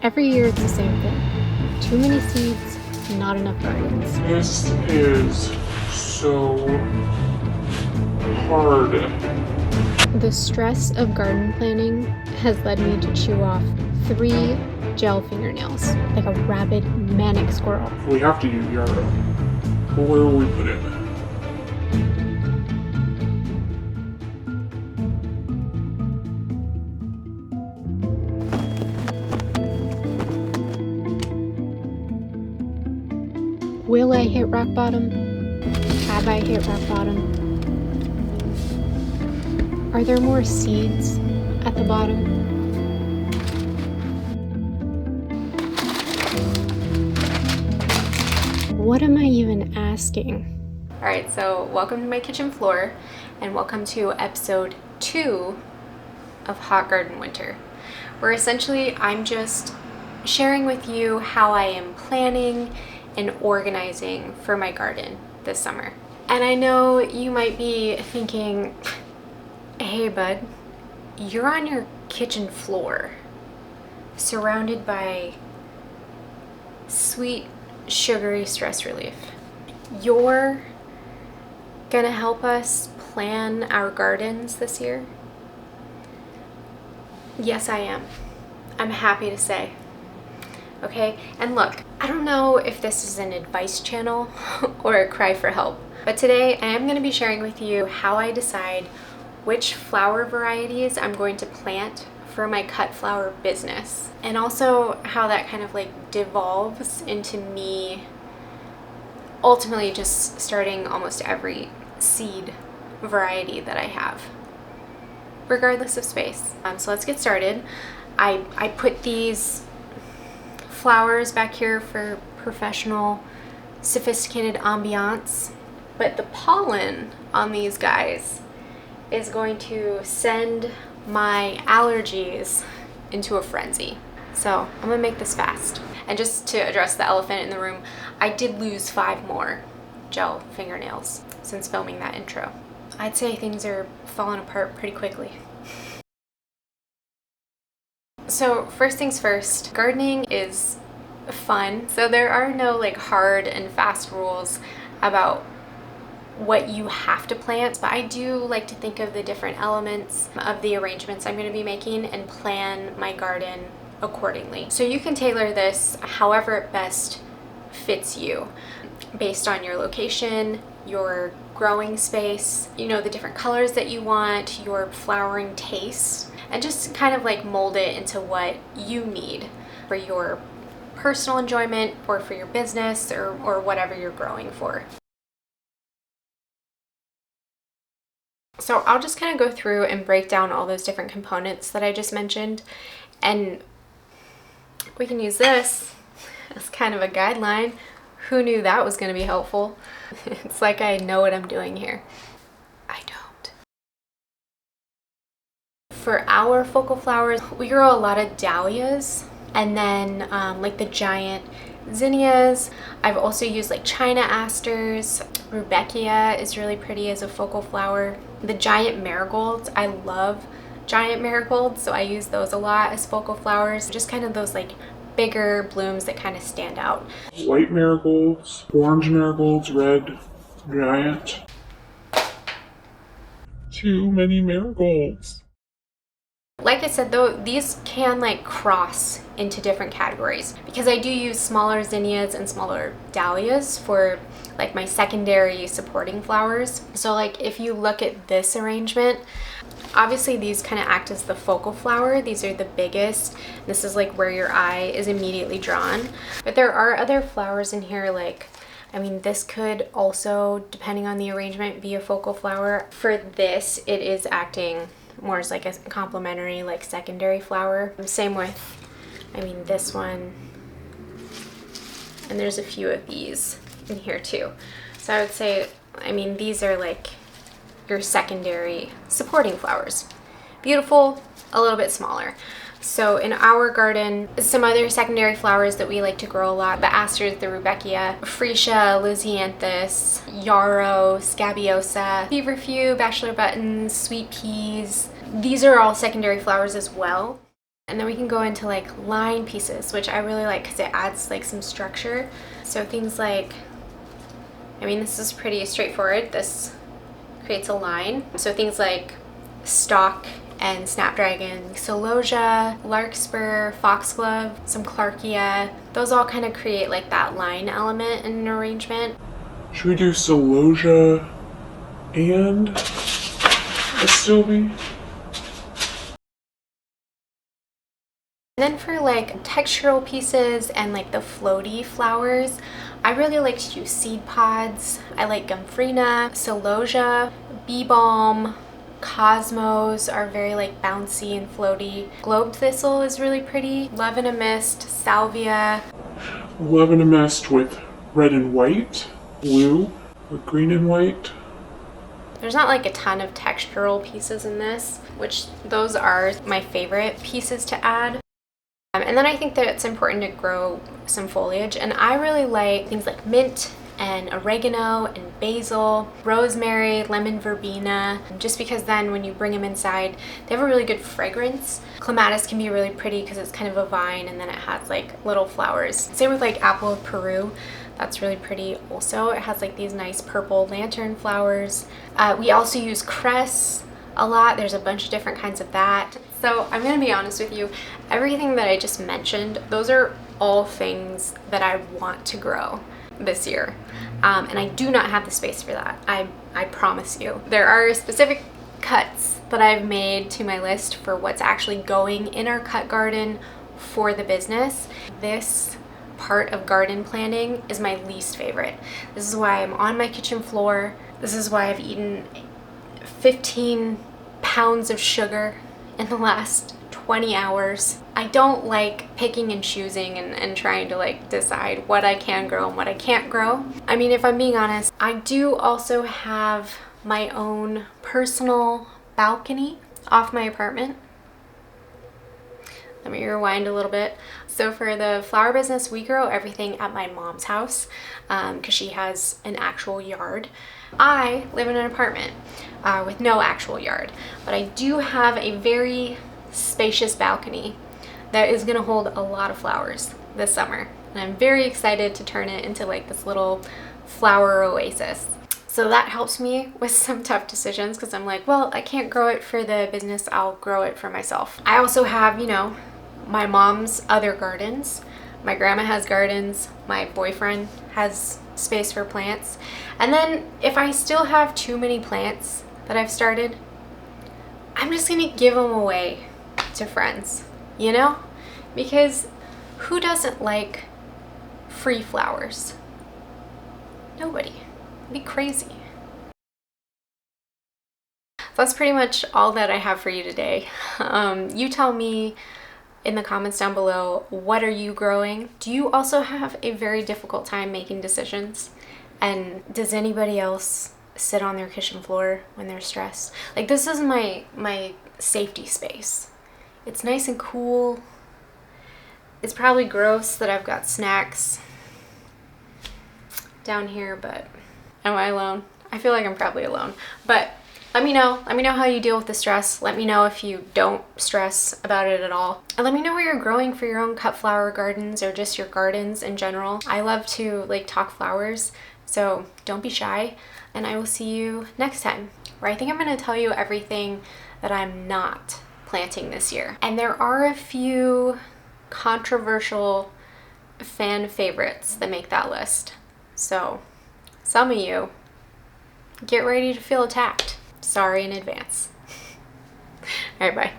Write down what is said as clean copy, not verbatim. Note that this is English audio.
Every year it's the same thing. Too many seeds, not enough gardens. This is so hard. The stress of garden planning has led me to chew off 3 gel fingernails, like a rabid, manic squirrel. We have to use yarrow. Where will we put it? Will I hit rock bottom? Have I hit rock bottom? Are there more seeds at the bottom? What am I even asking? All right, so welcome to my kitchen floor and welcome to episode 2 of Hot Garden Winter, where essentially I'm just sharing with you how I am planning and organizing for my garden this summer. And I know you might be thinking, hey bud, you're on your kitchen floor surrounded by sweet, sugary stress relief. You're gonna help us plan our gardens this year? Yes, I am. I'm happy to say. Okay, and look, I don't know if this is an advice channel or a cry for help, but today I am going to be sharing with you how I decide which flower varieties I'm going to plant for my cut flower business, and also how that kind of like devolves into me ultimately just starting almost every seed variety that I have, regardless of space. So let's get started. I put these flowers back here for professional, sophisticated ambiance, but the pollen on these guys is going to send my allergies into a frenzy. So I'm gonna make this fast. And just to address the elephant in the room, I did lose 5 more gel fingernails since filming that intro. I'd say things are falling apart pretty quickly. So first things first, gardening is fun. So there are no like hard and fast rules about what you have to plant, but I do like to think of the different elements of the arrangements I'm going to be making and plan my garden accordingly. So you can tailor this however it best fits you based on your location, your growing space, you know, the different colors that you want, your flowering taste, and just kind of like mold it into what you need for your personal enjoyment or for your business or whatever you're growing for. So I'll just kind of go through and break down all those different components that I just mentioned, and we can use this as kind of a guideline. Who knew that was going to be helpful? It's like I know what I'm doing here. I don't. For our focal flowers, we grow a lot of dahlias, and then like the giant zinnias. I've also used like China asters. Rudbeckia is really pretty as a focal flower. The giant marigolds, I love giant marigolds, so I use those a lot as focal flowers. Just kind of those like bigger blooms that kind of stand out. White marigolds, orange marigolds, red, giant. Too many marigolds. Like I said though, these can like cross into different categories because I do use smaller zinnias and smaller dahlias for like my secondary supporting flowers. So like if you look at this arrangement, obviously these kind of act as the focal flower. These are the biggest. This is like where your eye is immediately drawn. But there are other flowers in here, like, I mean, this could also, depending on the arrangement, be a focal flower. For this, it is acting more as like a complementary, like secondary flower. Same with, I mean, this one, and there's a few of these in here too. So I would say, I mean, these are like your secondary supporting flowers. Beautiful, a little bit smaller. So in our garden, some other secondary flowers that we like to grow a lot: the asters, the rudbeckia, freesia, lisianthus, yarrow, scabiosa, feverfew, bachelor buttons, sweet peas. These are all secondary flowers as well. And then we can go into like line pieces, which I really like because it adds like some structure. So things like, I mean, this is pretty straightforward. This creates a line. So things like stock and snapdragon, celosia, larkspur, foxglove, some clarkia, those all kind of create like that line element in an arrangement. Should we do celosia and astilbe? And then for like textural pieces and like the floaty flowers, I really like to use seed pods. I like gomphrena, celosia, bee balm, cosmos are very like bouncy and floaty. Globe thistle is really pretty. Love in a mist, salvia. Love in a mist with red and white, blue with green and white. There's not like a ton of textural pieces in this, which those are my favorite pieces to add. And then I think that it's important to grow some foliage, and I really like things like mint and oregano and basil, rosemary, lemon verbena, just because then when you bring them inside, they have a really good fragrance. Clematis can be really pretty because it's kind of a vine and then it has like little flowers. Same with like apple of Peru. That's really pretty also. It has like these nice purple lantern flowers. We also use cress a lot. There's a bunch of different kinds of that. So I'm gonna be honest with you, everything that I just mentioned, those are all things that I want to grow this year. And I do not have the space for that. I promise you. There are specific cuts that I've made to my list for what's actually going in our cut garden for the business. This part of garden planning is my least favorite. This is why I'm on my kitchen floor. This is why I've eaten 15 pounds of sugar in the last 20 hours. I don't like picking and choosing and trying to like decide what I can grow and what I can't grow. I mean, if I'm being honest, I do also have my own personal balcony off my apartment. Let me rewind a little bit. So for the flower business, we grow everything at my mom's house because she has an actual yard. I live in an apartment with no actual yard, but I do have a very spacious balcony that is gonna hold a lot of flowers this summer. And I'm very excited to turn it into like this little flower oasis. So that helps me with some tough decisions because I'm like, well, I can't grow it for the business, I'll grow it for myself. I also have, you know, my mom's other gardens. My grandma has gardens, my boyfriend has space for plants. And then if I still have too many plants that I've started, I'm just gonna give them away to friends, you know? Because who doesn't like free flowers? Nobody. It'd be crazy. So that's pretty much all that I have for you today. You tell me in the comments down below, what are you growing? Do you also have a very difficult time making decisions? And does anybody else sit on their kitchen floor when they're stressed? Like, this is my safety space. It's nice and cool. It's probably gross that I've got snacks down here, but am I alone? I feel like I'm probably alone, but let me know how you deal with the stress. Let me know if you don't stress about it at all. And let me know what you're growing for your own cut flower gardens or just your gardens in general. I love to like talk flowers, so don't be shy. And I will see you next time, where I think I'm gonna tell you everything that I'm not planting this year. And there are a few controversial fan favorites that make that list. So some of you, get ready to feel attacked. Sorry in advance. All right, bye.